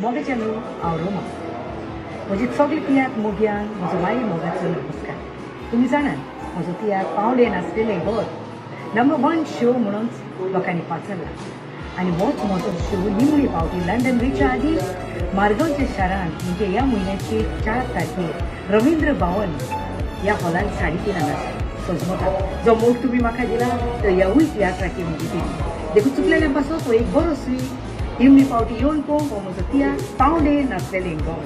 मोगाच्या न्हू हांव रोमा म्हजी सगळे तियात्र मोग्यांक म्हजो माई मोगाचो नमस्कार. तुमी जाणात म्हजो तियात्र पावलेन आसलेलें घर नंबर 1 शो म्हणून लोकांनी पाचल्ला आनी होच म्हजो शो निमणी पावटी लंडन रिचा आदी मार्गांवच्या शारांत म्हणजे ह्या म्हयन्याची 4 तारखेर रवींद्र भवन ह्या हॉलान 3:30 आसा सजमता. जो मोग तुमी म्हाका दिला तो ह्यावूय तियात्राची म्हजी टिमी देखून चुकलेलें पासो तो एक बरो सुई निमणी पावटी येवन पळोवंक हो म्हजो तियात्र पावलेन आसलेलें घर.